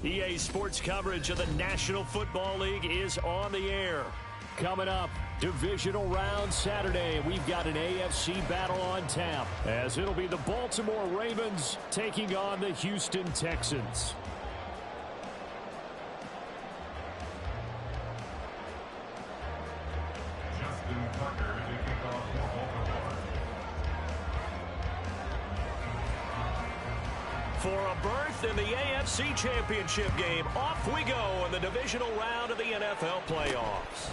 EA Sports coverage of the National Football League is on the air. Coming up, Divisional round Saturday. We've got an AFC battle on tap, as it'll be the Baltimore Ravens taking on the Houston Texans. For a berth in the AFC Championship game, off we go in the divisional round of the NFL playoffs.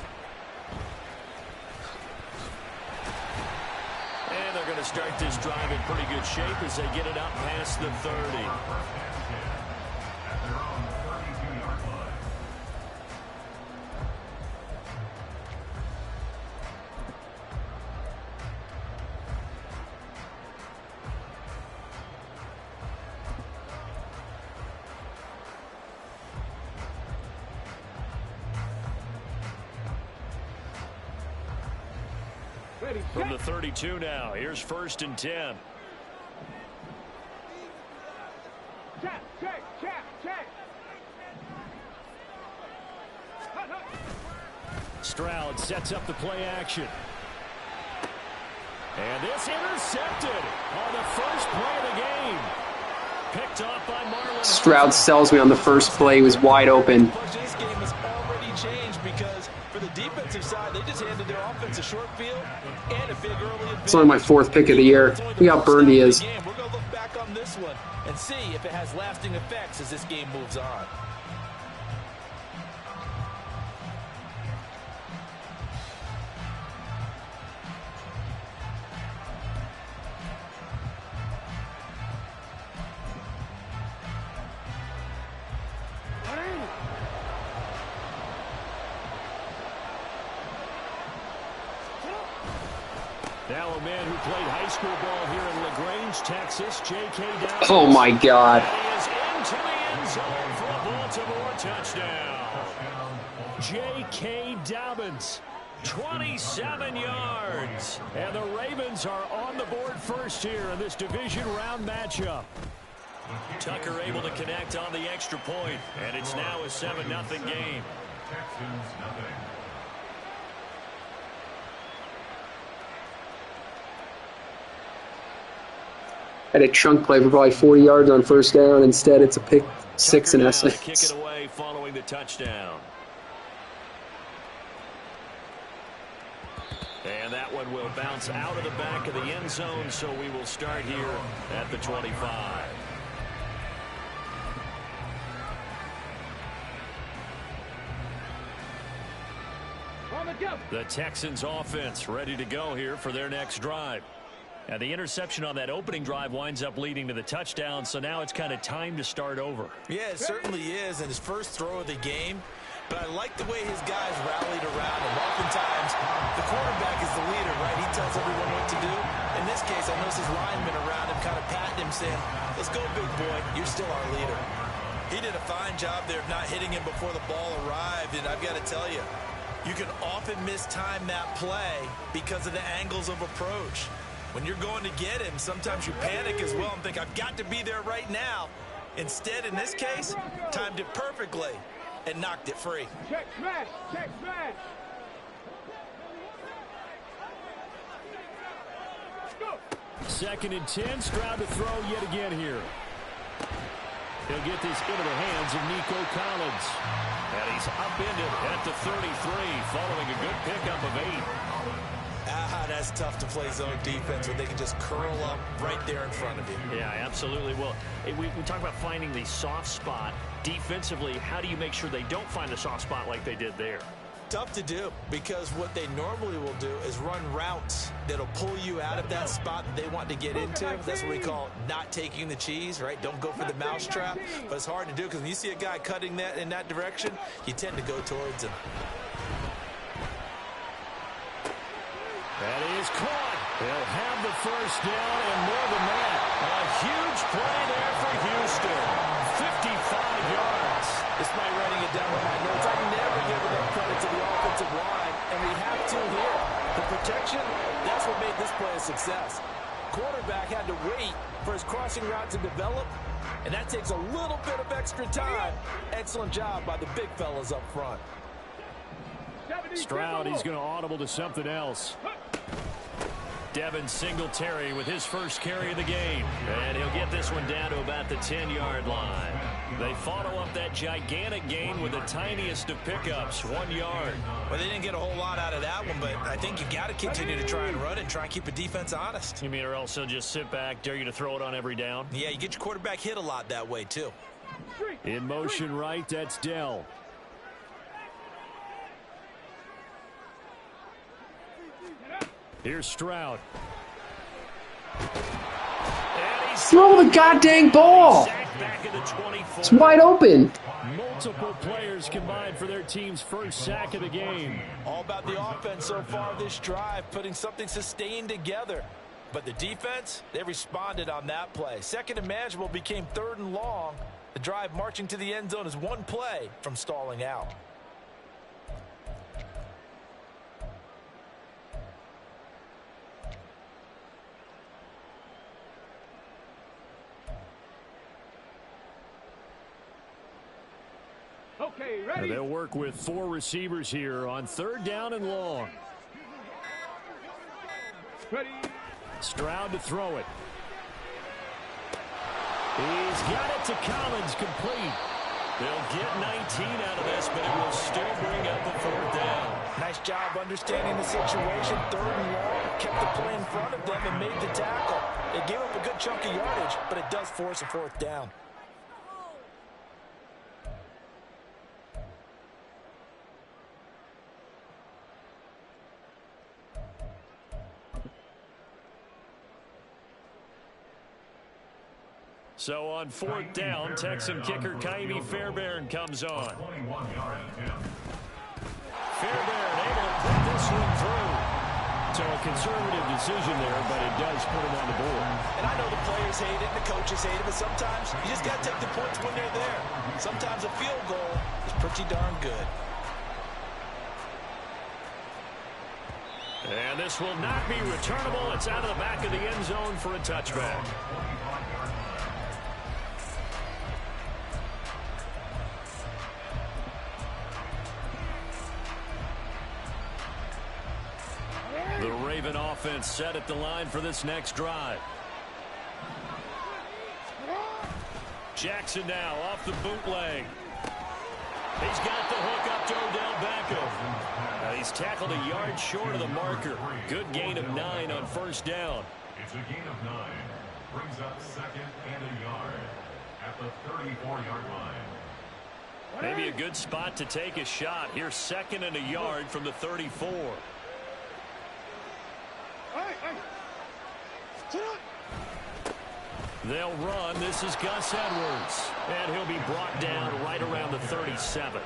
And they're going to start this drive in pretty good shape as they get it up past the 30. From the 32 now, here's 1st and 10. Stroud sets up the play action. And this intercepted on the first play of the game. Picked off by Marlon. Stroud sells me on the first play. He was wide open. This game has already changed because for the defensive side, they just handed their offense a short field and a big early advantage. It's only my 4th pick of the year. Look how burned he is. We're going to look back on this one and see if it has lasting effects as this game moves on. Now a man who played high school ball here in LaGrange, Texas, J.K. Dobbins. Oh, my God. He is into the end zone for a Baltimore touchdown. J.K. Dobbins, 27 yards. And the Ravens are on the board first here in this division round matchup. Tucker able to connect on the extra point, and it's now a 7-0 game. Texans nothing. Had a chunk play for probably 40 yards on first down. Instead, it's a pick 6 in essence. Kick it away following the touchdown. And that one will bounce out of the back of the end zone, so we will start here at the 25. The Texans offense ready to go here for their next drive. And the interception on that opening drive winds up leading to the touchdown, so now it's kind of time to start over. Yeah, it certainly is, and his first throw of the game. But I like the way his guys rallied around him. Oftentimes, the quarterback is the leader, right? He tells everyone what to do. In this case, I noticed his linemen around him kind of patting him, saying, let's go, big boy. You're still our leader. He did a fine job there of not hitting him before the ball arrived, and I've got to tell you, you can often mistime that play because of the angles of approach. When you're going to get him, sometimes you panic as well and think, I've got to be there right now. Instead, in this case, timed it perfectly and knocked it free. Check smash, check smash. 2nd and 10, Stroud to throw yet again here. He'll get this into the hands of Nico Collins. And he's upended at the 33 following a good pickup of 8. That's tough to play zone defense when they can just curl up right there in front of you. Yeah, absolutely. Well, we talk about finding the soft spot. Defensively, how do you make sure they don't find a soft spot like they did there? Tough to do, because what they normally will do is run routes that'll pull you out of that spot that they want to get into. That's what we call not taking the cheese, right? Don't go for the mousetrap. But it's hard to do because when you see a guy cutting that in that direction, you tend to go towards him. That is caught. They'll have the first down and more than that. A huge play there for Houston. 55 yards. Despite writing it down with my notes, I never give enough credit to the offensive line, and we have to here. The protection, that's what made this play a success. Quarterback had to wait for his crossing route to develop, and that takes a little bit of extra time. Excellent job by the big fellas up front. Stroud, he's going to audible to something else. Devin Singletary with his first carry of the game. And he'll get this one down to about the 10-yard line. They follow up that gigantic gain with the tiniest of pickups, 1 yard. Well, they didn't get a whole lot out of that one, but I think you got to continue to try and run and try and keep the defense honest. You mean or else they'll just sit back, dare you to throw it on every down? Yeah, you get your quarterback hit a lot that way, too. In motion right, that's Dell. Here's Stroud. Throw the goddamn ball. It's wide open. Multiple players combined for their team's first sack of the game. All about the offense so far this drive, putting something sustained together. But the defense, they responded on that play. Second and manageable became 3rd and long. The drive marching to the end zone is one play from stalling out. Okay, ready? They'll work with 4 receivers here on 3rd down and long. Ready? Stroud to throw it. He's got it to Collins, complete. They'll get 19 out of this, but it will still bring up a 4th down. Nice job understanding the situation. 3rd and long, kept the play in front of them and made the tackle. They gave up a good chunk of yardage, but it does force a 4th down. So on 4th down, Texan kicker Kaimi Fairbairn comes on. Fairbairn able to put this one through. So a conservative decision there, but it does put him on the board. And I know the players hate it and the coaches hate it, but sometimes you just got to take the points when they're there. Sometimes a field goal is pretty darn good. And this will not be returnable. It's out of the back of the end zone for a touchback. The Raven offense set at the line for this next drive. Jackson now off the bootleg. He's got the hook up to Odell Beckham. He's tackled a yard short of the marker. Good gain of 9 on 1st down. It's a gain of 9. Brings up 2nd and a yard at the 34-yard line. Maybe a good spot to take a shot. Here's 2nd and a yard from the 34. They'll run. This is Gus Edwards. And he'll be brought down right around the 37.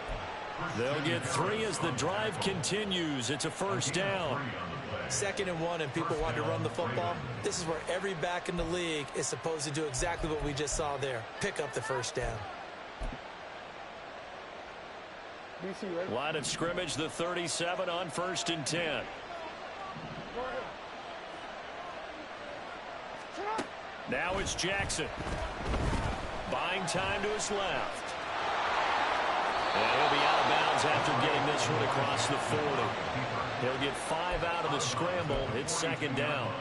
They'll get 3 as the drive continues. It's a 1st down. 2nd and 1 and people want to run the football. This is where every back in the league is supposed to do exactly what we just saw there. Pick up the 1st down. Line of scrimmage, the 37 on 1st and 10. Now it's Jackson. Buying time to his left. And he'll be out of bounds after getting this one across the 40. He'll get 5 out of the scramble. It's 2nd down.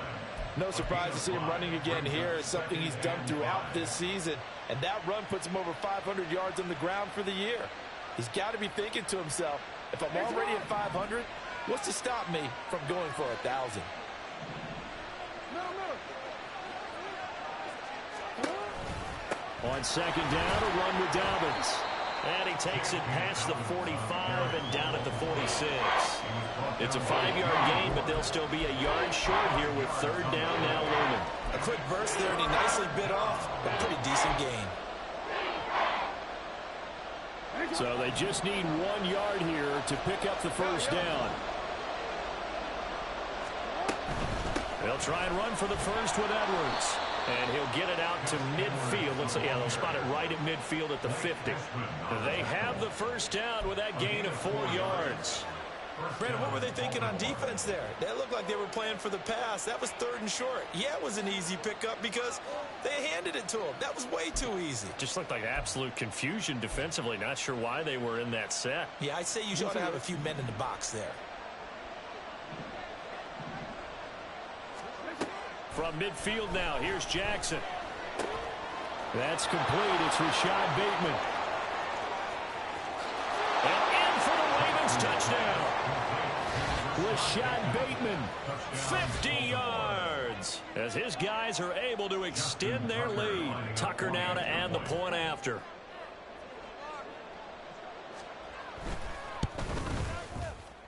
No surprise to see him running again here. It's something he's done throughout this season. And that run puts him over 500 yards on the ground for the year. He's got to be thinking to himself, if I'm already at 500, what's to stop me from going for 1,000? On 2nd down, a run with Dobbins. And he takes it past the 45 and down at the 46. It's a 5-yard gain, but they'll still be a yard short here with 3rd down now looming. A quick burst there, and he nicely bit off a pretty decent gain. So they just need 1 yard here to pick up the 1st down. They'll try and run for the 1st with Edwards. And he'll get it out to midfield. Let's say, yeah, they'll spot it right at midfield at the 50. They have the 1st down with that gain of 4 yards. Brandon, what were they thinking on defense there? That looked like they were playing for the pass. That was 3rd and short. Yeah, it was an easy pickup because they handed it to him. That was way too easy. Just looked like absolute confusion defensively. Not sure why they were in that set. Yeah, I'd say you ought to have a few men in the box there. From midfield now, here's Jackson. That's complete. It's Rashad Bateman. And in for the Ravens touchdown. Rashad Bateman, 50 yards. As his guys are able to extend their lead. Tucker now to add the point after.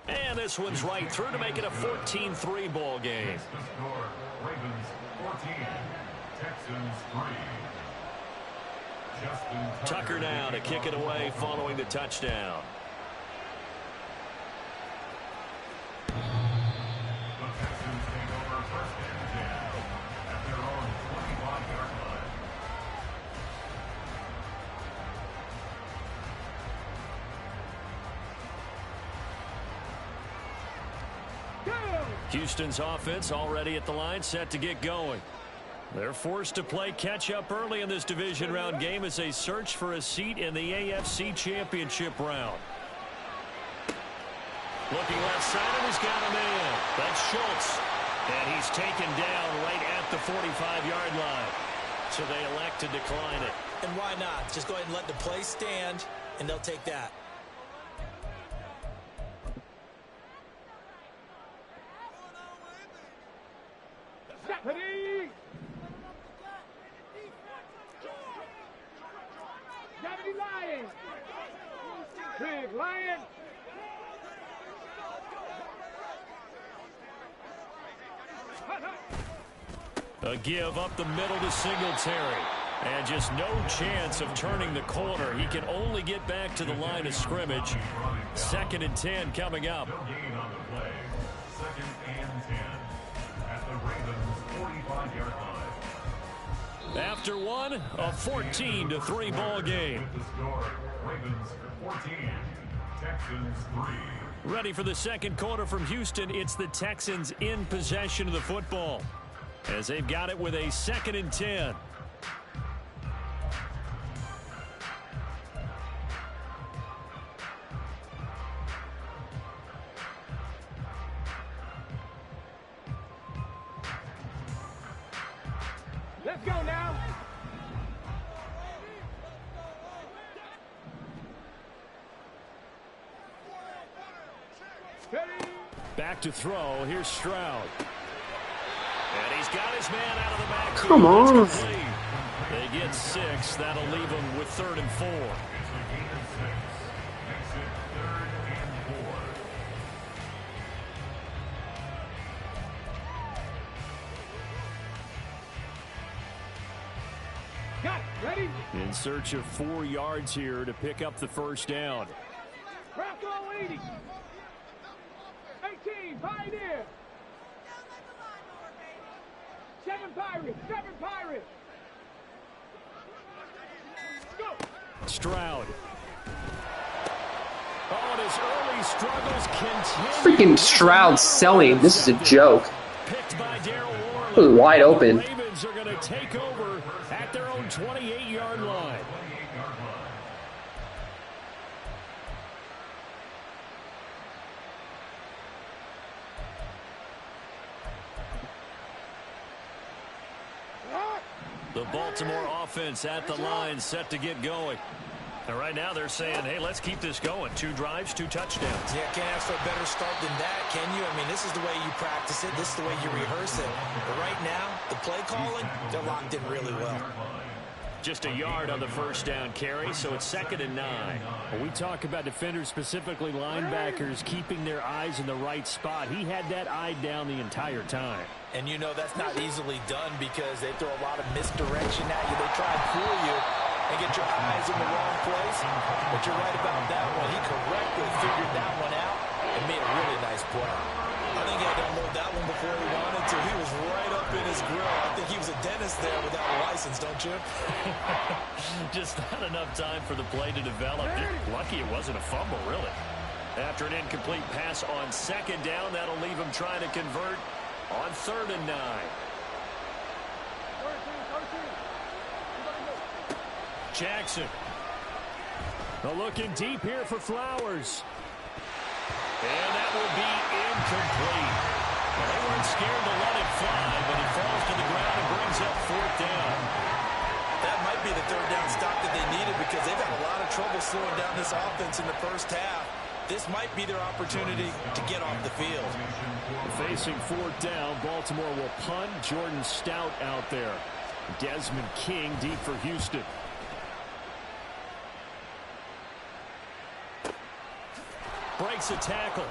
And this one's right through to make it a 14-3 ball game. Ravens 14, Texans 3. Tucker now to kick it away following the touchdown. The Texans take over 1st and 10 at their own 25-yard line. Houston's offense already at the line, set to get going. They're forced to play catch-up early in this division round game as they search for a seat in the AFC Championship round. Looking left side, and he's got a man. That's Schultz. And he's taken down right at the 45-yard line. So they elect to decline it. And why not? Just go ahead and let the play stand, and they'll take that. Ready? Deputy Lion. Big Lion. A give up the middle to Singletary. And just no chance of turning the corner. He can only get back to the line of scrimmage. 2nd and 10 coming up. No gain on the play. 2nd and 10 at the Ravens 45-yard line. After one, a 14-3 ball game. With the score, Ravens 14, Texans 3. Ready for the second quarter from Houston. It's the Texans in possession of the football as they've got it with a 2nd and 10. Let's go now. Ready? Back to throw. Here's Stroud. And he's got his man out of the back. Come on. They get 6. That'll leave them with 3rd and 4. It's a gain of 6. Makes it 3rd and 4. Got it. Ready? In search of 4 yards here to pick up the first down. Bravo 80. 18, Pioneer. 7 Pirates, 7 Pirates. Go. Stroud. Oh, and his early struggles continue. Freaking Stroud selling. This is a joke. Picked by Darryl It was Worley. wide open. The Ravens are going to take over at their own 28-yard line. The Baltimore offense at the line, set to get going. And right now they're saying, hey, let's keep this going. 2 drives, 2 touchdowns. Yeah, can't ask for a better start than that, can you? I mean, this is the way you practice it. This is the way you rehearse it. But right now, the play calling, they're locked in really well. Just a yard on the first down carry, so it's 2nd and 9. When we talk about defenders, specifically linebackers, keeping their eyes in the right spot, he had that eye down the entire time. And you know that's not easily done because they throw a lot of misdirection at you. They try and fool you and get your eyes in the wrong place. But you're right about that one. He correctly figured that one out and made a really nice play. I think he had to unload that one before he wanted to. He was right up in his grill. I think he was a dentist there without a license, don't you? Just not enough time for the play to develop. Lucky it wasn't a fumble, really. After an incomplete pass on second down, that'll leave him trying to convert on 3rd and 9. Jackson. Looking deep here for Flowers. And that will be incomplete. They weren't scared to let it fly, but he falls to the ground and brings up 4th down. That might be the 3rd down stop that they needed because they've had a lot of trouble slowing down this offense in the first half. This might be their opportunity to get off the field. Facing 4th down, Baltimore will punt. Jordan Stout out there. Desmond King deep for Houston. Breaks a tackle.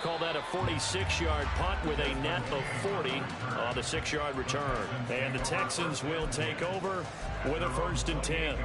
Call that a 46-yard punt with a net of 40 on the 6-yard return. And the Texans will take over with a 1st and 10.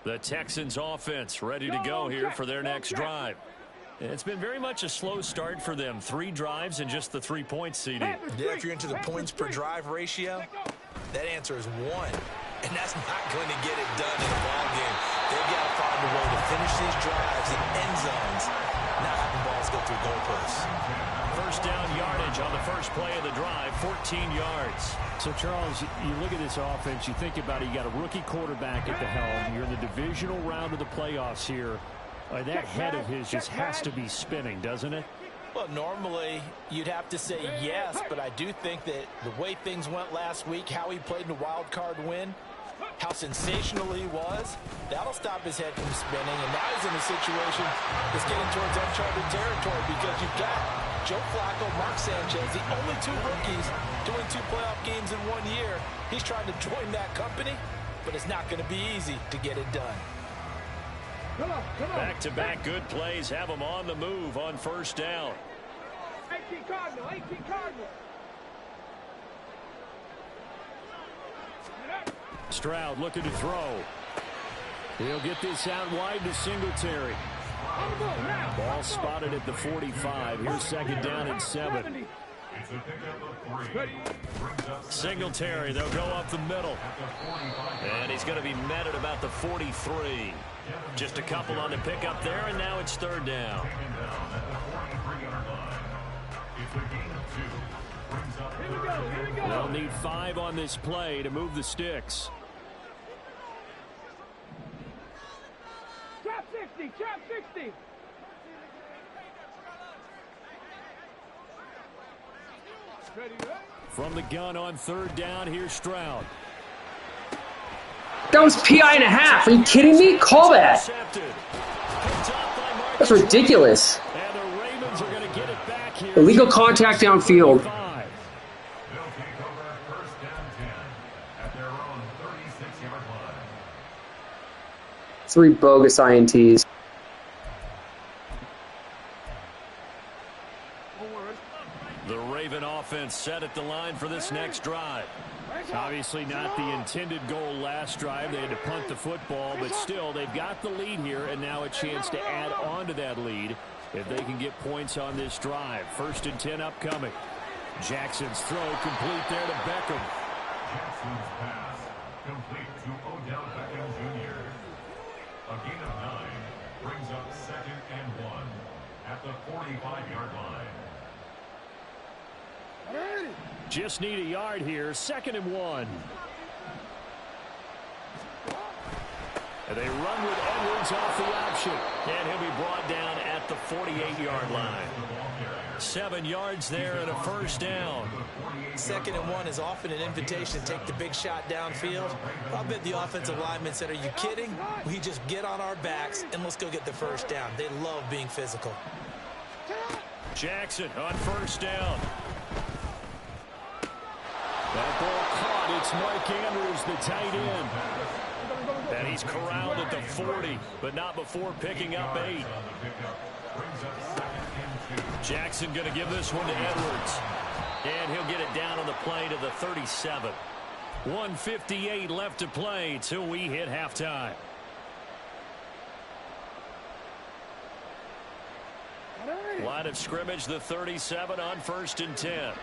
The Texans offense ready to go here for their next drive. It's been very much a slow start for them. 3 drives and just the 3 points seeding. Yeah, if you're into the points per drive ratio, that answer is 1. And that's not going to get it done in a ball game. They've got to find a way to finish these drives in end zones, not having balls go through goalposts. 1st down yardage on the first play of the drive, 14 yards. So, Charles, you look at this offense, you think about it, you got a rookie quarterback at the helm. You're in the divisional round of the playoffs here. That head of his just has to be spinning, doesn't it? Well, normally you'd have to say yes, but I do think that the way things went last week, how he played in the wild card win, how sensational he was, that'll stop his head from spinning. And now he's in a situation that's getting towards uncharted territory because you've got Joe Flacco, Mark Sanchez, the only 2 rookies to win 2 playoff games in 1 year. He's trying to join that company, but it's not going to be easy to get it done. Back-to-back good plays have them on the move on 1st down. 18 Cardinal, 18 Cardinal. Stroud looking to throw. He'll get this out wide to Singletary. Ball spotted at the 45. Here's 2nd down and 7. Singletary, they'll go up the middle. And he's going to be met at about the 43. Just a couple on the pickup there, and now it's 3rd down. They'll need 5 on this play to move the sticks. Trap 60, trap 60. From the gun on 3rd down, here's Stroud. That was PI and a half. Are you kidding me? Call that. That's ridiculous. And the Ravens are going to get it back here. Illegal contact downfield. 3 bogus INTs. The Raven offense set at the line for this next drive. Obviously not the intended goal last drive. They had to punt the football, but still they've got the lead here, and now a chance to add on to that lead if they can get points on this drive. 1st and 10 upcoming. Jackson's throw complete there to Beckham. Jackson's pass complete to Odell Beckham Jr. A gain of 9 brings up 2nd and 1 at the 45-yard line. Just need a yard here. 2nd and 1. And they run with Edwards off the option. And he'll be brought down at the 48-yard line. 7 yards there and a 1st down. 2nd and 1 is often an invitation to take the big shot downfield. I bet the offensive lineman said, are you kidding? We just get on our backs and let's go get the 1st down. They love being physical. Jackson on 1st down. That ball caught. It's Mike Andrews, the tight end. And he's corralled at the 40, but not before picking up 8. Jackson going to give this one to Edwards. And he'll get it down on the play to the 37. 1:58 left to play till we hit halftime. Line of scrimmage, the 37 on 1st and 10.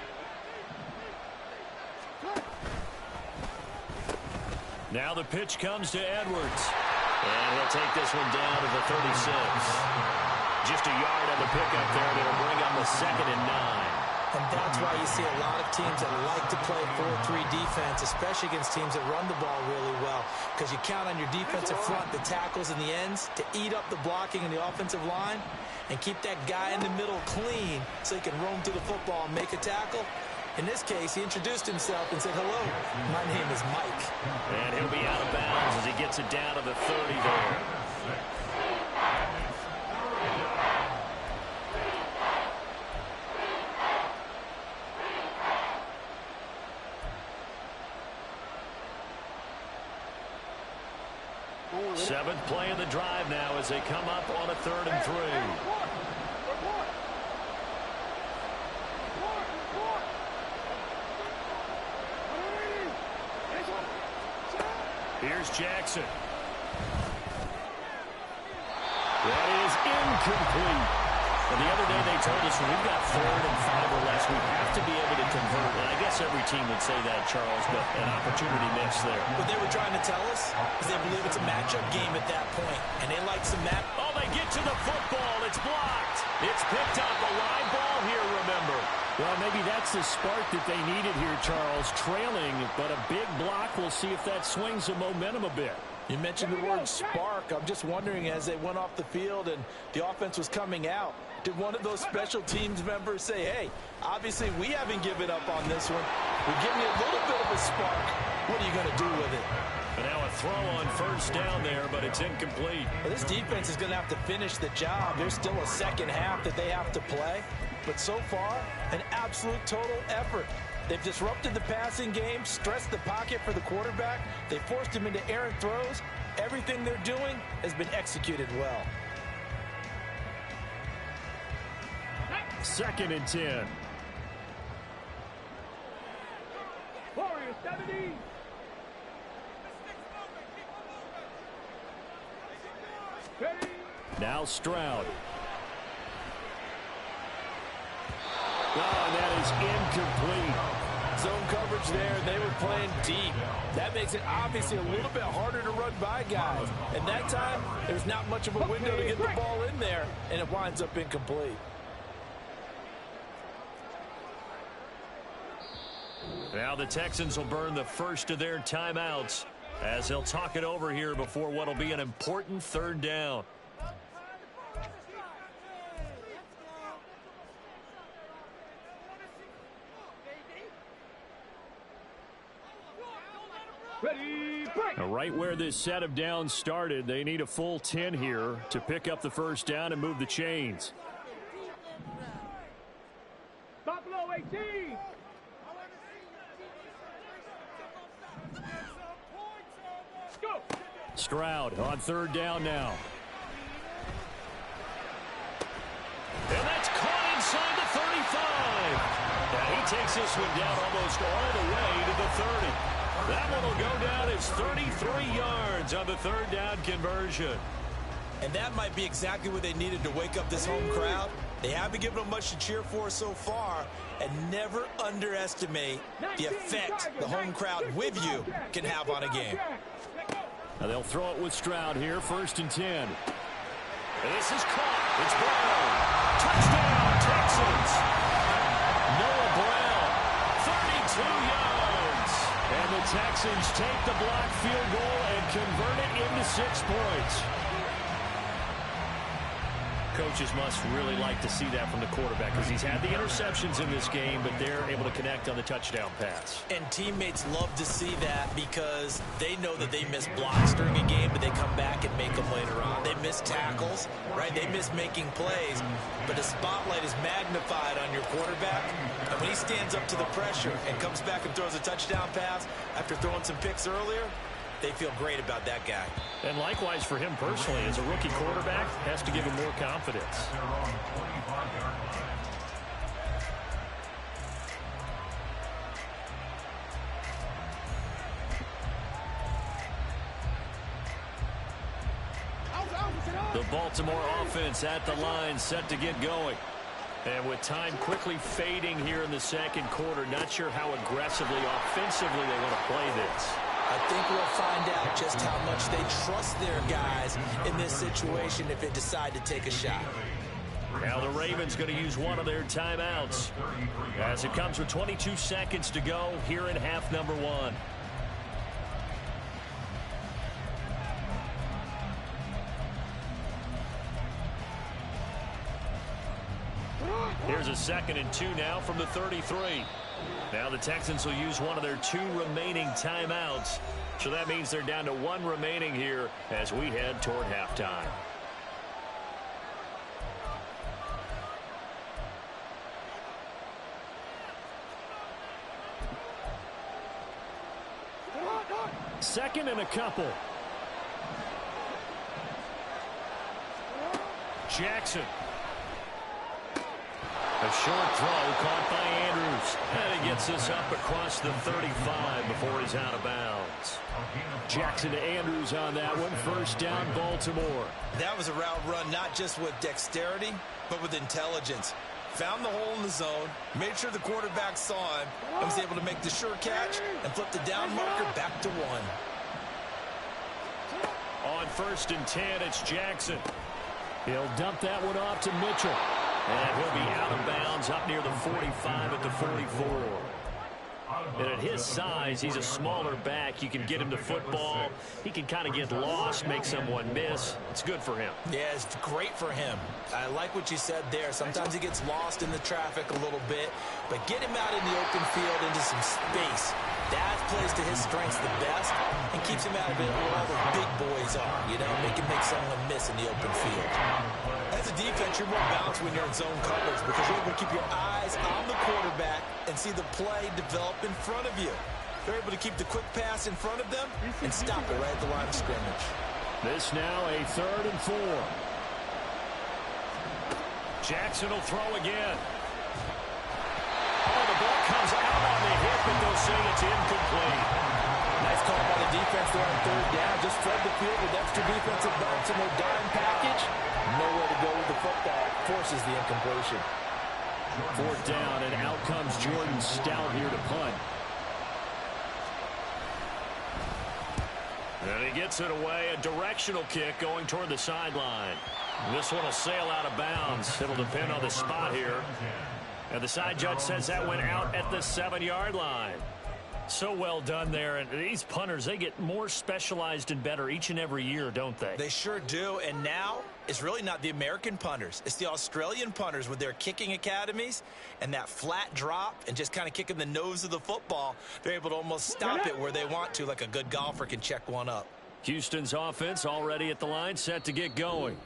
Now the pitch comes to Edwards. And he'll take this one down to the 36. Just a yard on the pickup there, and it'll bring up a 2nd and 9. And that's why you see a lot of teams that like to play 4-3 defense, especially against teams that run the ball really well, because you count on your defensive front, the tackles and the ends, to eat up the blocking in the offensive line and keep that guy in the middle clean so he can roam through the football and make a tackle. In this case, he introduced himself and said, "Hello, my name is Mike." And he'll be out of bounds as he gets it down to the 30 there. Seventh play of the drive now as they come up on a 3rd and 3. Here's Jackson. That is incomplete. Well, the other day they told us when we've got 3rd and 5 or less, we have to be able to convert. And I guess every team would say that, Charles, but an opportunity missed there. What they were trying to tell us is they believe it's a matchup game at that point, and they like some match. Oh, they get to the football. It's blocked. It's picked up. A live ball here, remember. Well, maybe that's the spark that they needed here, Charles. Trailing, but a big block. We'll see if that swings the momentum a bit. You mentioned the word spark. I'm just wondering, as they went off the field and the offense was coming out, did one of those special teams members say, "Hey, obviously we haven't given up on this one. We're giving you a little bit of a spark. What are you going to do with it?" And now a throw on 1st down there, but it's incomplete. Well, this defense is going to have to finish the job. There's still a second half that they have to play. But so far, an absolute total effort. They've disrupted the passing game, stressed the pocket for the quarterback. They forced him into errant throws. Everything they're doing has been executed well. 2nd and 10. Warriors 70. Ready. Now Stroud. Oh, that is incomplete. Zone coverage there. They were playing deep. That makes it obviously a little bit harder to run by guys. And that time, there's not much of a window to get the ball in there, and it winds up incomplete. Now the Texans will burn the first of their timeouts as they'll talk it over here before what will be an important 3rd down. Ready, break. Now, right where this set of downs started, they need a full 10 here to pick up the 1st down and move the chains. Buffalo 18. Go. Stroud on 3rd down now. And that's caught inside the 35. Now he takes this one down almost all the way to the 30. That one will go down as 33 yards on the 3rd down conversion. And that might be exactly what they needed to wake up this home crowd. They haven't given them much to cheer for so far, and never underestimate the effect the home crowd with you can have on a game. Now they'll throw it with Stroud here, 1st and 10. And this is caught. It's Brown. Touchdown, Texans. Noah Brown, 32 yards. And the Texans take the block field goal and convert it into 6 points. Coaches must really like to see that from the quarterback because he's had the interceptions in this game, but they're able to connect on the touchdown pass. And teammates love to see that because they know that they miss blocks during a game, but they come back and make them later on. They miss tackles, right? They miss making plays, but the spotlight is magnified on your quarterback. And when he stands up to the pressure and comes back and throws a touchdown pass after throwing some picks earlier, they feel great about that guy. And likewise for him personally, as a rookie quarterback, has to give him more confidence. The Baltimore offense at the line, set to get going. And with time quickly fading here in the second quarter, not sure how aggressively, offensively they want to play this. I think we'll find out just how much they trust their guys in this situation if they decide to take a shot. Now the Ravens going to use one of their timeouts as it comes with 22 seconds to go here in half number one. Here's a 2nd and 2 now from the 33. Now the Texans will use one of their 2 remaining timeouts. So that means they're down to 1 remaining here as we head toward halftime. Second and a couple. Jackson. A short throw caught by Andrews. And he gets this up across the 35 before he's out of bounds. Jackson to Andrews on that one. First down, Baltimore. That was a route run not just with dexterity, but with intelligence. Found the hole in the zone, made sure the quarterback saw him, and was able to make the sure catch and flip the down marker back to 1. On 1st and 10, it's Jackson. He'll dump that one off to Mitchell. And he'll be out of bounds up near the 45 at the 44. And at his size, he's a smaller back. You can get him to football. He can kind of get lost, make someone miss. It's good for him. Yeah, it's great for him. I like what you said there. Sometimes he gets lost in the traffic a little bit, but get him out in the open field into some space. That plays to his strengths the best and keeps him out of it where all the big boys are. You know, make someone miss in the open field. As a defense, you're more balanced when you're in zone coverage because you're able to keep your eyes on the quarterback and see the play develop in front of you. They're able to keep the quick pass in front of them and stop it right at the line of scrimmage. This now a 3rd and 4. Jackson will throw again. Oh, the ball comes out on the hip, and they'll say it's incomplete. Nice call by the defense there on 3rd down. Just flood the field with extra defensive backs in their dime package. Nowhere to go with the football. Forces the incompletion. 4th down, and out comes Jordan Stout here to punt. And he gets it away. A directional kick going toward the sideline. This one will sail out of bounds. It'll depend on the spot here. And the side judge says that went out at the 7-yard line. So well done there. And these punters, they get more specialized and better each and every year, don't they? They sure do. And now it's really not the American punters. It's the Australian punters with their kicking academies and that flat drop and just kind of kicking the nose of the football. They're able to almost stop it where they want to, like a good golfer can check one up. Houston's offense already at the line, set to get going.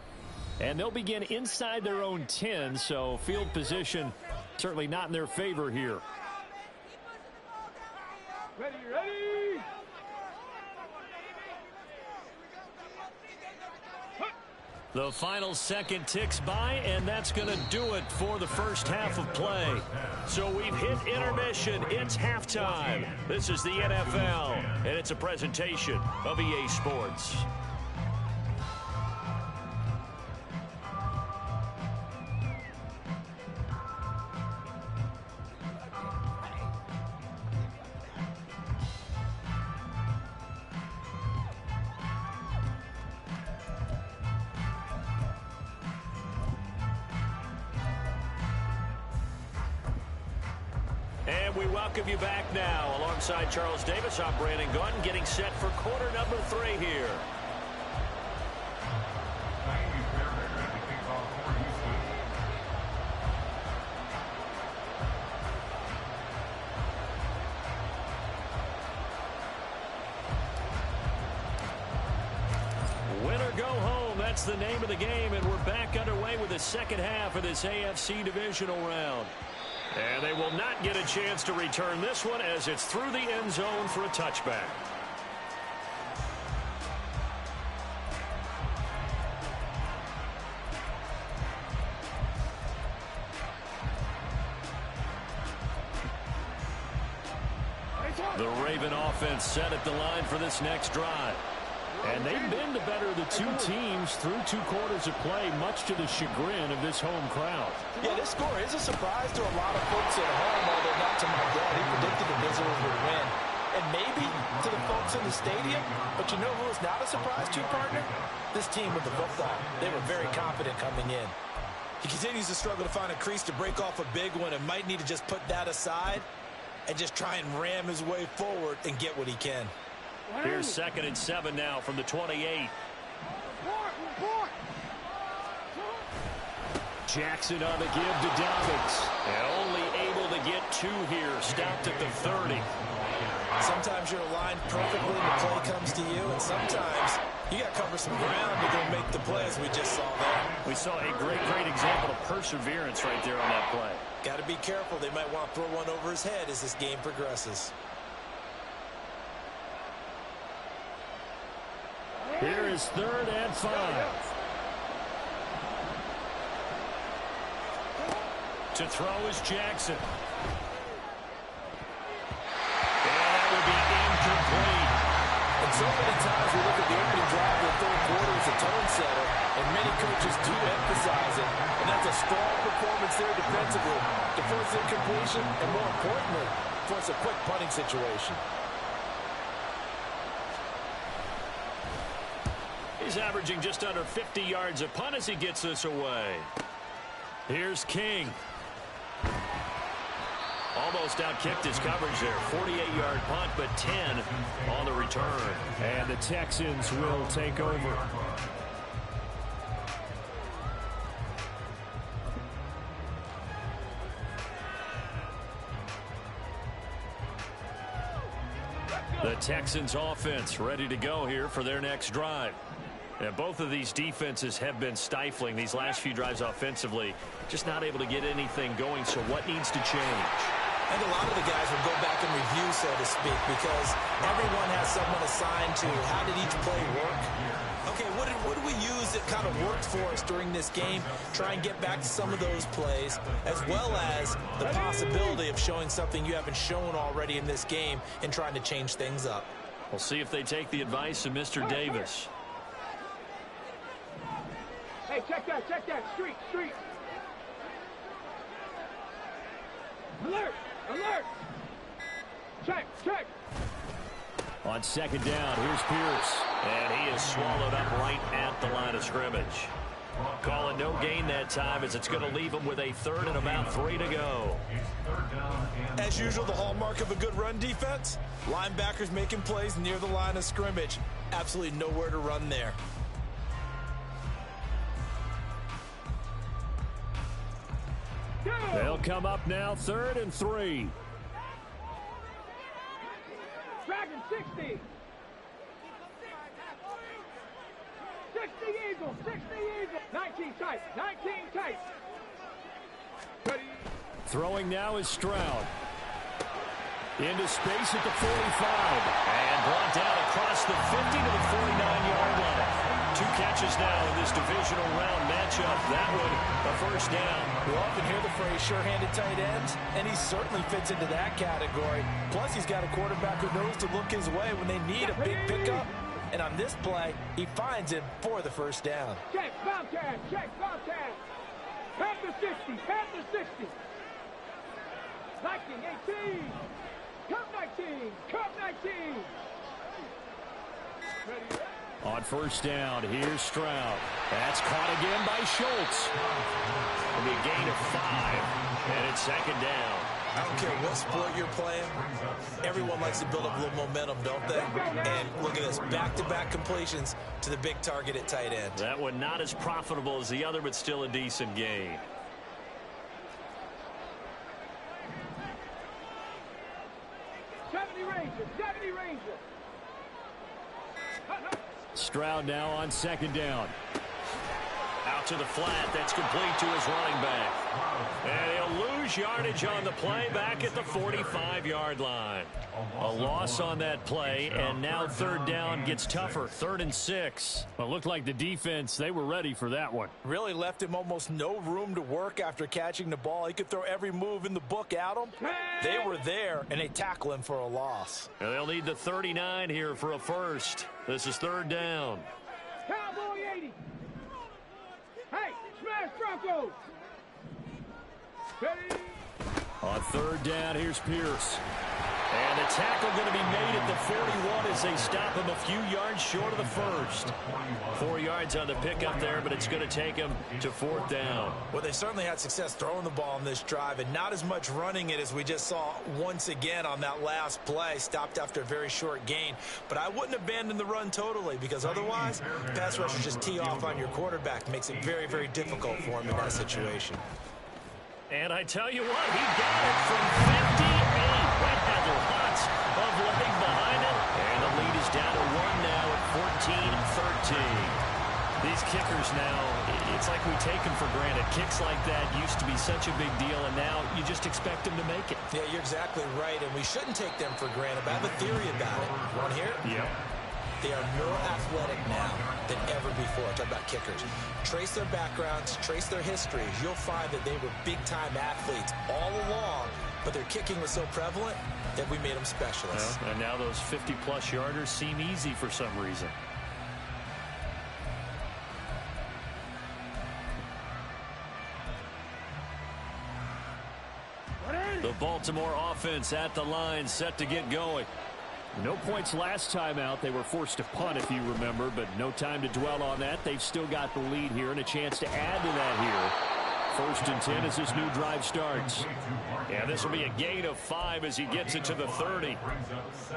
And they'll begin inside their own 10, so field position certainly not in their favor here. Ready, ready! The final second ticks by, and that's going to do it for the first half of play. So we've hit intermission. It's halftime. This is the NFL, and it's a presentation of EA Sports. And we welcome you back now. Alongside Charles Davis, I'm Brandon Gunn, getting set for quarter number 3 here. Win or go home, that's the name of the game, and we're back underway with the second half of this AFC Divisional round. And they will not get a chance to return this one as it's through the end zone for a touchback. The Raven offense set at the line for this next drive. And they've been the better of the two teams through 2 quarters of play, much to the chagrin of this home crowd. Yeah, this score is a surprise to a lot of folks at home, although not to my dad. He predicted the visitors would win. And maybe to the folks in the stadium, but you know who is not a surprise to, partner? This team with the football. They were very confident coming in. He continues to struggle to find a crease to break off a big one and might need to just put that aside and just try and ram his way forward and get what he can. Here's 2nd and 7 now from the 28. Jackson on the give to Dobbins. And only able to get 2 here. Stopped at the 30. Sometimes you're aligned perfectly and the play comes to you, and sometimes you got to cover some ground to go make the play, as we just saw there. We saw a great example of perseverance right there on that play. Got to be careful. They might want to throw one over his head as this game progresses. Here is 3rd and 5. To throw is Jackson. Incomplete. And so many times we look at the opening drive of the 3rd quarter as a tone setter, and many coaches do emphasize it. And that's a strong performance there defensively to force incompletion, and more importantly, force a quick punting situation. He's averaging just under 50 yards a punt as he gets this away. Here's King. Almost outkicked his coverage there. 48-yard punt, but 10 on the return. And the Texans will take over. The Texans offense ready to go here for their next drive. And both of these defenses have been stifling these last few drives offensively. Just not able to get anything going, so what needs to change? I think a lot of the guys will go back and review, so to speak, because everyone has someone assigned to how did each play work. Okay, what did we use that kind of worked for us during this game? Try and get back to some of those plays, as well as the possibility of showing something you haven't shown already in this game and trying to change things up. We'll see if they take the advice of Mr. Davis. Hey, check that, street. Alert, alert. Check. On 2nd down, here's Pierce. And he is swallowed up right at the line of scrimmage. Calling no gain that time as it's going to leave him with a 3rd and about 3 to go. As usual, the hallmark of a good run defense, linebackers making plays near the line of scrimmage. Absolutely nowhere to run there. They'll come up now, 3rd and 3. Dragon 60. 60 Eagles. 19 tight. Ready. Throwing now is Stroud. Into space at the 45. And brought down across the 50 to the 49-yard line. 2 catches now in this divisional round matchup. That one, a 1st down. We often hear the phrase sure-handed tight ends, and he certainly fits into that category. Plus, he's got a quarterback who knows to look his way when they need a big pickup. And on this play, he finds him for the 1st down. Check, Bobcat. Panther 60. Viking 18. Cup 19. Ready. On 1st down, here's Stroud. That's caught again by Schultz. It'll be a gain of 5, and it's 2nd down. I don't care what sport you're playing. Everyone likes to build up a little momentum, don't they? And look at this, back-to-back completions to the big target at tight end. That one not as profitable as the other, but still a decent gain. Stroud now on 2nd down. Out to the flat. That's complete to his running back. And he'll lose yardage on the play back at the 45-yard line. A loss on that play, and now third down gets tougher. 3rd and 6. Well, it looked like the defense, they were ready for that one. Really left him almost no room to work after catching the ball. He could throw every move in the book at him. They were there, and they tackle him for a loss. And they'll need the 39 here for a first. This is 3rd down. Cowboy 80. Hey, smash Broncos. Ready? On 3rd down, here's Pierce. And the tackle going to be made at the 41 as they stop him a few yards short of the first. 4 yards on the pickup there, but it's going to take him to 4th down. Well, they certainly had success throwing the ball on this drive, and not as much running it as we just saw once again on that last play. Stopped after a very short gain. But I wouldn't abandon the run totally, because otherwise, pass rushers just tee off on your quarterback. Makes it very, very difficult for him in that situation. And I tell you what, he got it from 58. That had lots of leg behind it. And the lead is down to 1 now at 14-13. These kickers now, it's like we take them for granted. Kicks like that used to be such a big deal, and now you just expect them to make it. Yeah, you're exactly right, and we shouldn't take them for granted. But I have a theory about it. You want to hear it? Yep. They are more athletic now than ever before. Talk about kickers. Trace their backgrounds, trace their histories. You'll find that they were big-time athletes all along, but their kicking was so prevalent that we made them specialists. Well, and now those 50-plus yarders seem easy for some reason. The Baltimore offense at the line, set to get going. No points last time out. They were forced to punt, if you remember, but no time to dwell on that. They've still got the lead here and a chance to add to that here. 1st and 10 as this new drive starts. Yeah, this will be a gain of 5 as he gets it to the 30.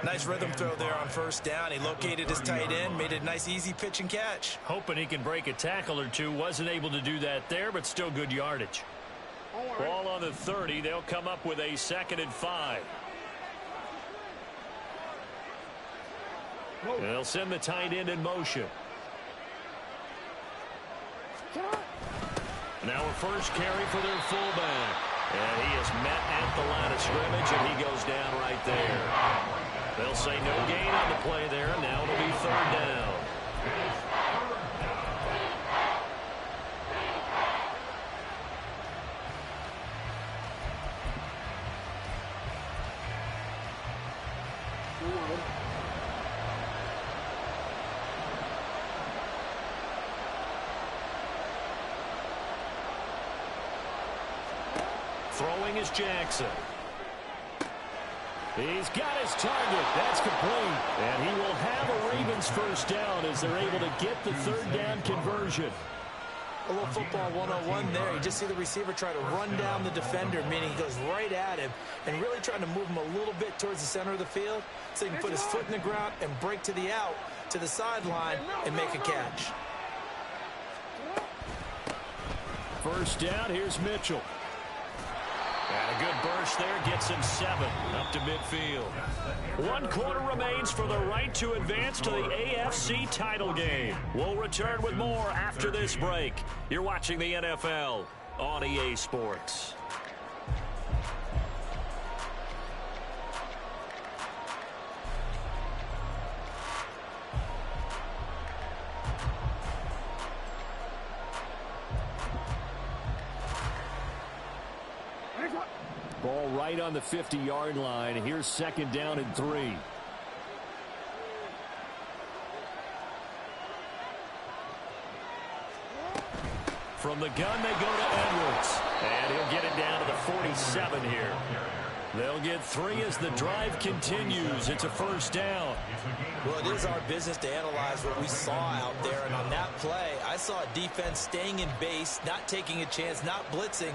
Nice rhythm throw there on 1st down. He located his tight end, made it a nice, easy pitch and catch. Hoping he can break a tackle or two. Wasn't able to do that there, but still good yardage. Ball on the 30. They'll come up with a 2nd and 5. They'll send the tight end in motion. Now a first carry for their fullback. And he is met at the line of scrimmage, and he goes down right there. They'll say no gain on the play there. Now it'll be 3rd down. Throwing is Jackson. He's got his target. That's complete. And he will have a Ravens first down as they're able to get the 3rd down conversion. A little football 101 there. You just see the receiver try to run down the defender, meaning he goes right at him and really trying to move him a little bit towards the center of the field so he can put his foot in the ground and break to the out, to the sideline, and make a catch. 1st down, here's Mitchell. And a good burst there gets him 7 up to midfield. 1 quarter remains for the right to advance to the AFC title game. We'll return with more after this break. You're watching the NFL on EA Sports. Ball right on the 50-yard line. Here's 2nd down and 3. From the gun, they go to Edwards. And he'll get it down to the 47 here. They'll get 3 as the drive continues. It's a 1st down. Well, it is our business to analyze what we saw out there. And on that play, I saw a defense staying in base, not taking a chance, not blitzing,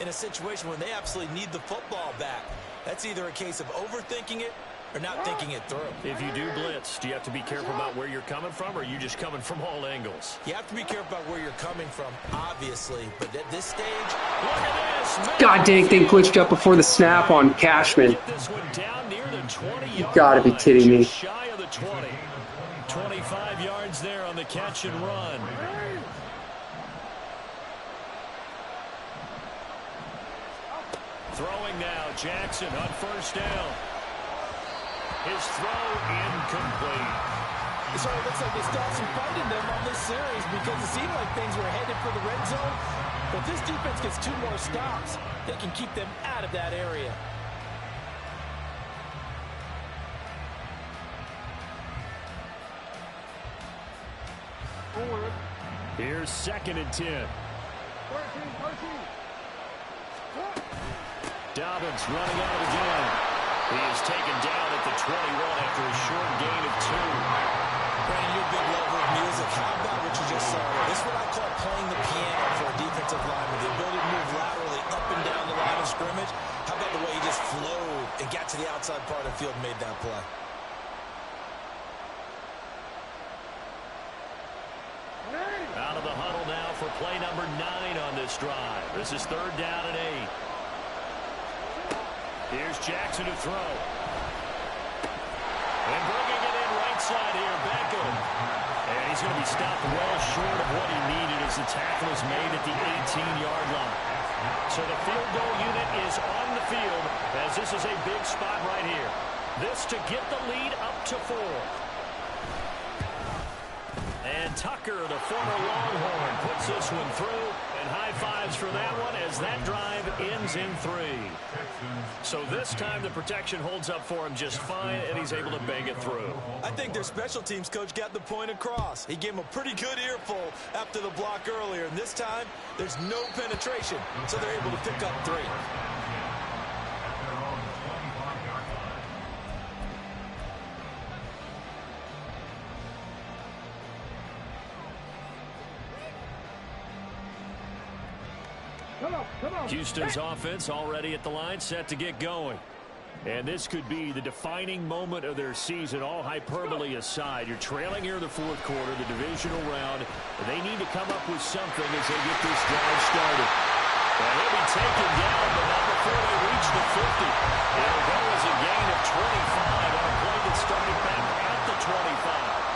in a situation when they absolutely need the football back. That's either a case of overthinking it or not thinking it through. If you do blitz, do you have to be careful about where you're coming from, or are you just coming from all angles? You have to be careful about where you're coming from, obviously. But at this stage, look at this. God dang thing glitched up before the snap on Cashman. This one down near the 20-yard You gotta be kidding me. just shy of the 20. 25 yards there on the catch and run. Throwing now, Jackson on first down. His throw incomplete. So it looks like they start some fight in them on this series because it seemed like things were headed for the red zone. But this defense gets 2 more stops. They can keep them out of that area. Here's 2nd and 10. Dobbins running out again. He is taken down at the 21 after a short gain of 2. Brandon, you're a big lover of music. How about what you just saw there? This is what I call playing the piano for a defensive lineman. The ability to move laterally up and down the line of scrimmage. How about the way he just flowed and got to the outside part of the field and made that play? Out of the huddle now for play number 9 on this drive. This is 3rd down and 8. Here's Jackson to throw. And bringing it in right side here, Beckham. And he's going to be stopped well short of what he needed as the tackle is made at the 18-yard line. So the field goal unit is on the field as this is a big spot right here. This to get the lead up to 4. And Tucker, the former Longhorn, puts this one through. And high fives for that one as that drive ends in 3. So this time the protection holds up for him just fine, and he's able to bang it through. I think their special teams coach got the point across. He gave him a pretty good earful after the block earlier. And this time, there's no penetration, so they're able to pick up 3. Houston's offense already at the line, set to get going. And this could be the defining moment of their season, all hyperbole aside. You're trailing here in the 4th quarter, the divisional round. They need to come up with something as they get this drive started. And he'll be taken down, but not before they reach the 50. It'll go as a gain of 25 on a play that started back at the 25.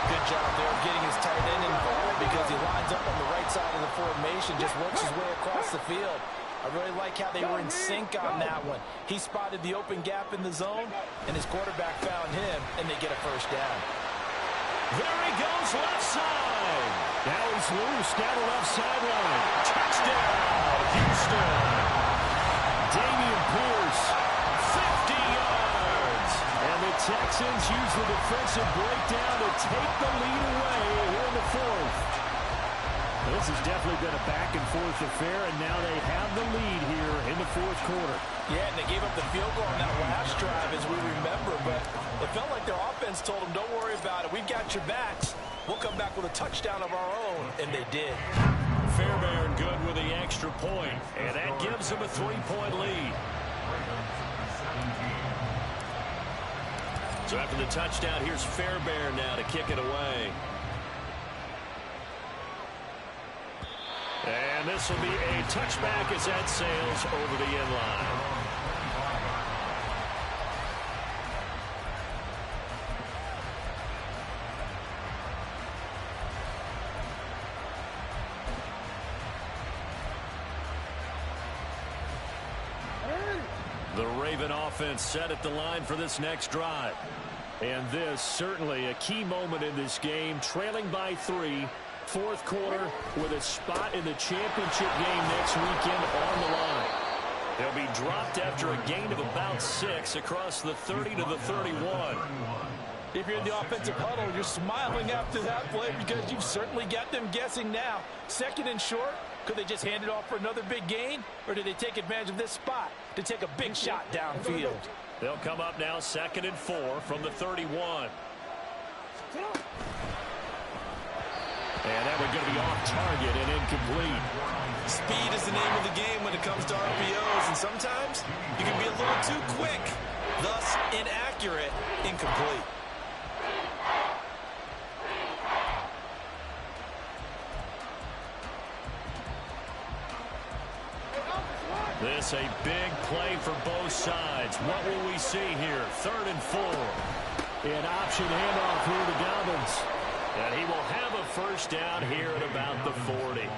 Good job there of getting his tight end involved because he lines up on the right side of the formation, just works his way across the field. I really like how they were in sync on that one. He spotted the open gap in the zone, and his quarterback found him, and they get a first down. There he goes left side. Now he's loose down the left sideline. Touchdown, Houston. Damian Pierce, 50 yards. And the Texans use the defensive breakdown to take the lead away here in the 4th. This has definitely been a back-and-forth affair, and now they have the lead here in the 4th quarter. Yeah, and they gave up the field goal on that last drive, as we remember, but it felt like their offense told them, don't worry about it. We've got your backs. We'll come back with a touchdown of our own, and they did. Fairbairn good with the extra point, and that gives them a 3-point lead. So after the touchdown, here's Fairbairn now to kick it away. And this will be a touchback as that sails over the end line. The Raven offense set at the line for this next drive. And this certainly a key moment in this game, trailing by 3. 4th quarter with a spot in the championship game next weekend on the line. They'll be dropped after a gain of about 6 across the 30 to the 31. If you're in the offensive huddle, you're smiling after that play because you've certainly got them guessing now. 2nd and short, could they just hand it off for another big gain? Or did they take advantage of this spot to take a big shot downfield? They'll come up now 2nd and 4 from the 31. And that one going to be off target and incomplete. Speed is the name of the game when it comes to RPOs, and sometimes you can be a little too quick, thus inaccurate, incomplete. This a big play for both sides. What will we see here? 3rd and 4. An option handoff here to Dobbins. And he will have a first down here at about the 40.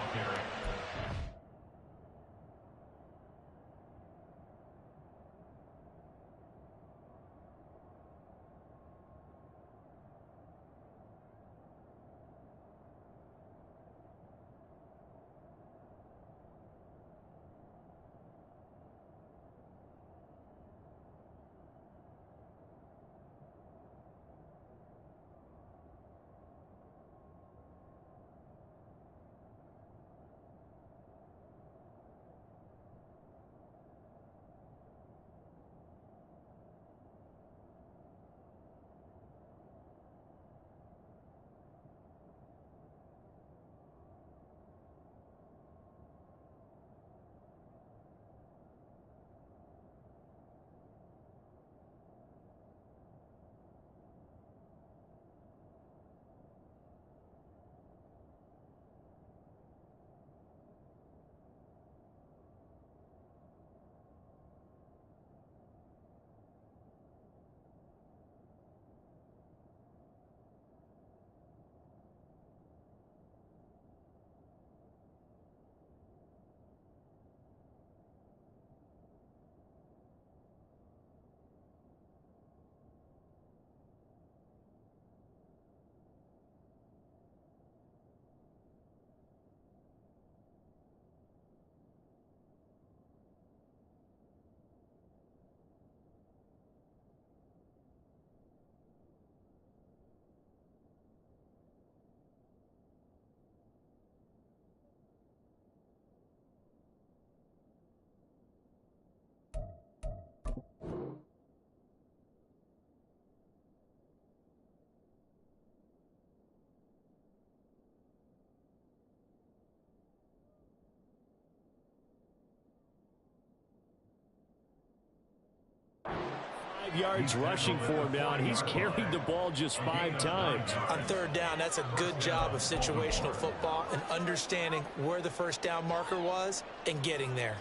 5 yards rushing for him now, and he's carried the ball just 5 times. On third down, that's a good job of situational football and understanding where the first down marker was and getting there.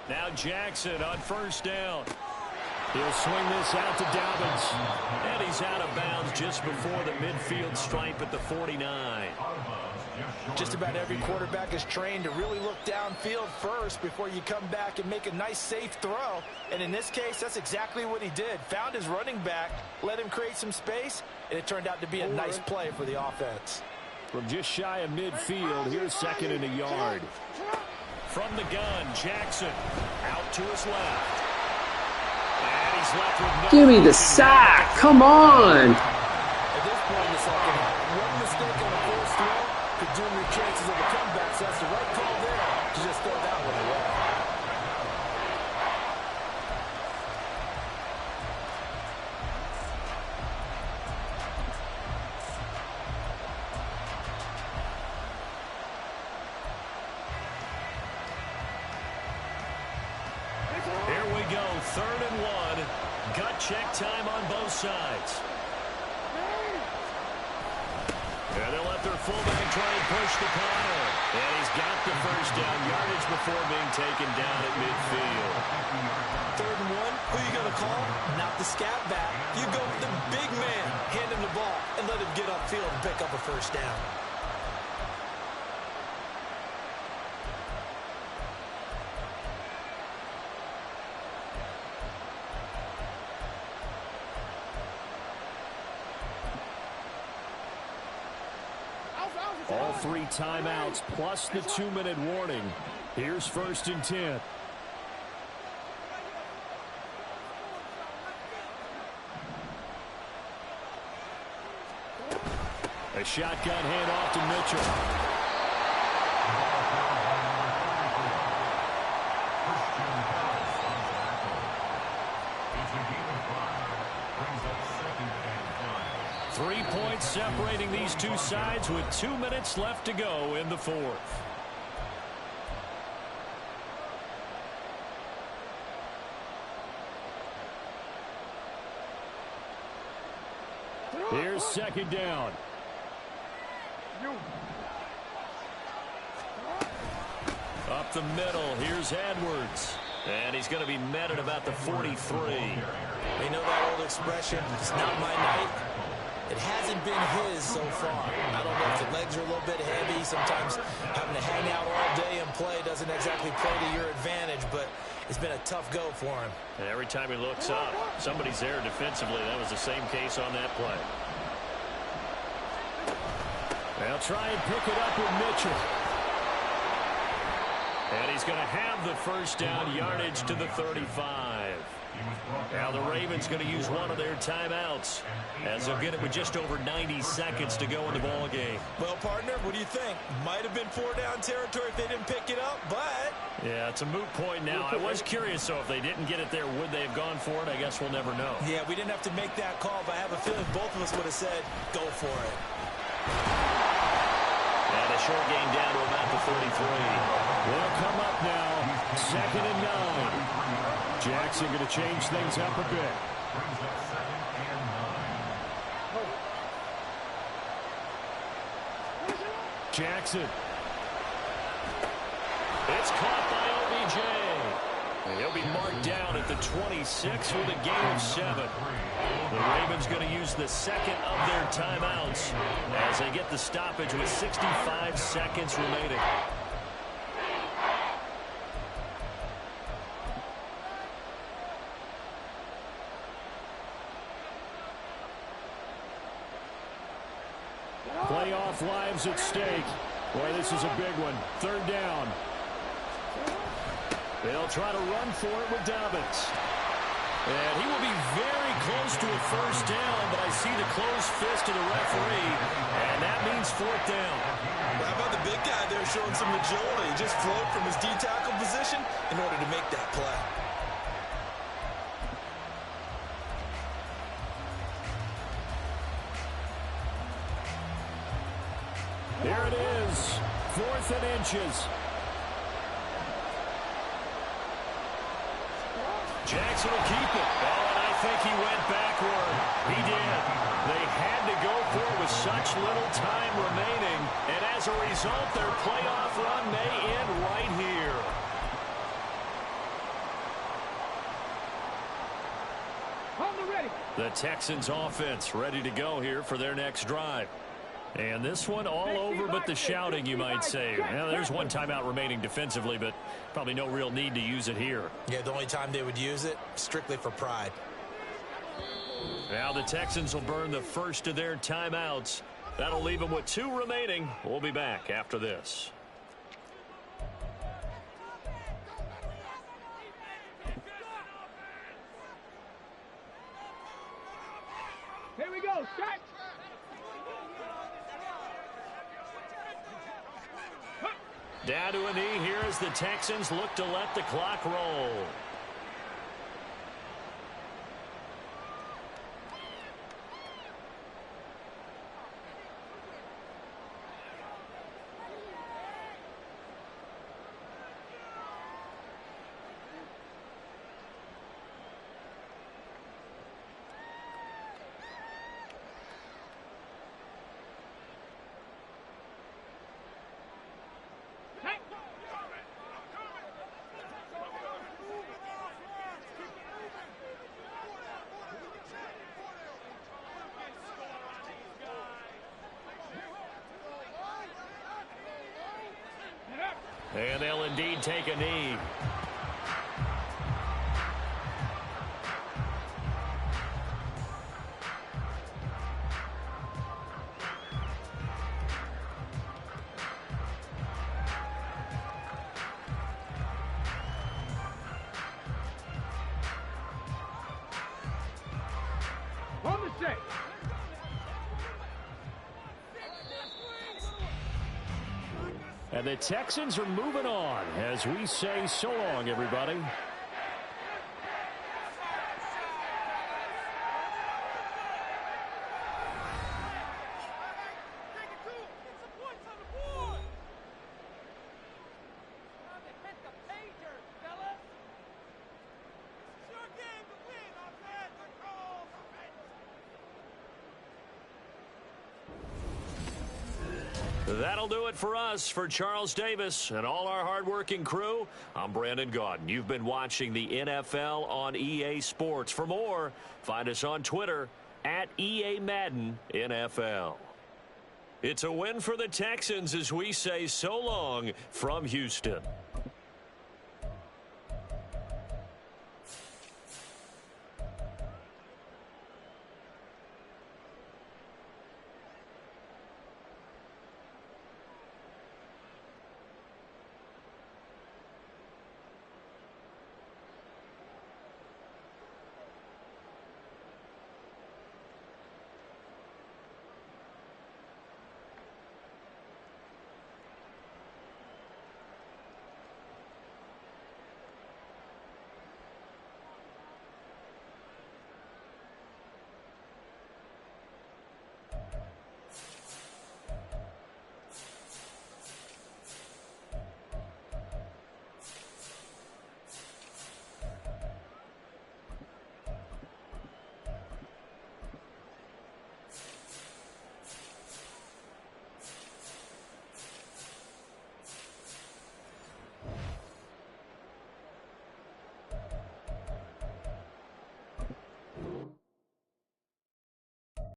Now Jackson on first down. He'll swing this out to Dobbins. And he's out of bounds just before the midfield stripe at the 49. Just about every quarterback is trained to really look downfield first before you come back and make a nice, safe throw. And in this case, that's exactly what he did. Found his running back, let him create some space, and it turned out to be a nice play for the offense. From just shy of midfield, here's 2nd and a yard. From the gun, Jackson out to his left. And he's left with no. Give me the sack. Come on. At this point in the second, one mistake on the first throw could doom your chances of a comeback. So that's the right call there to just throw that one away. Here we go, 3rd and 1. Gut check time on both sides. And they'll let their fullback try and push the pile. And he's got the first down yardage before being taken down at midfield. 3rd and 1, who you going to call? Not the scat back. You go with the big man, hand him the ball, and let him get upfield and pick up a first down. All 3 timeouts plus the 2-minute warning. Here's 1st and 10. A shotgun handoff to Mitchell. Three points separating these two sides with 2 minutes left to go in the 4th. Here's 2nd down. Up the middle, here's Edwards. And he's going to be met at about the 43. You know that old expression, it's not my night. It hasn't been his so far. I don't know if the legs are a little bit heavy. Sometimes having to hang out all day and play doesn't exactly play to your advantage, but it's been a tough go for him. And every time he looks up, somebody's there defensively. That was the same case on that play. They'll try and pick it up with Mitchell. And he's going to have the first down yardage to the 35. Now the Ravens going to use one of their timeouts as they'll get it with just over 90 seconds to go in the ball game. Well, partner, what do you think? Might have been 4-down territory if they didn't pick it up, but... Yeah, it's a moot point now. I was curious, so if they didn't get it there, would they have gone for it? I guess we'll never know. Yeah, we didn't have to make that call, but I have a feeling both of us would have said, go for it. And a short gain down to about the 33. Will come up now. 2nd and 9. Jackson going to change things up a bit. Jackson. It's caught by OBJ. And he'll be marked down at the 26 with a gain of 7. The Ravens going to use the second of their timeouts as they get the stoppage with 65 seconds remaining. Playoff lives at stake. Boy, this is a big one. 3rd down. They'll try to run for it with Dobbins. And he will be very close to a first down, but I see the closed fist of the referee, and that means 4th down. How about the big guy there showing some agility? He just float from his D-tackle position in order to make that play. Here it is, 4th and inches. Jackson will keep it. Oh, and I think he went backward. He did. They had to go for it with such little time remaining. And as a result, their playoff run may end right here. The Texans offense ready to go here for their next drive. And this one all over but the shouting, you might say. Now, there's one timeout remaining defensively, but probably no real need to use it here. Yeah, the only time they would use it, strictly for pride. Now the Texans will burn the first of their timeouts. That'll leave them with 2 remaining. We'll be back after this. Here we go, set. Down to a knee here as the Texans look to let the clock roll. And they'll indeed take a knee. On the set. And the Texans are moving on as we say so long, everybody. That'll do it for us. For Charles Davis and all our hardworking crew, I'm Brandon Gaudin. You've been watching the NFL on EA Sports. For more, find us on Twitter at EA Madden NFL. It's a win for the Texans as we say so long from Houston.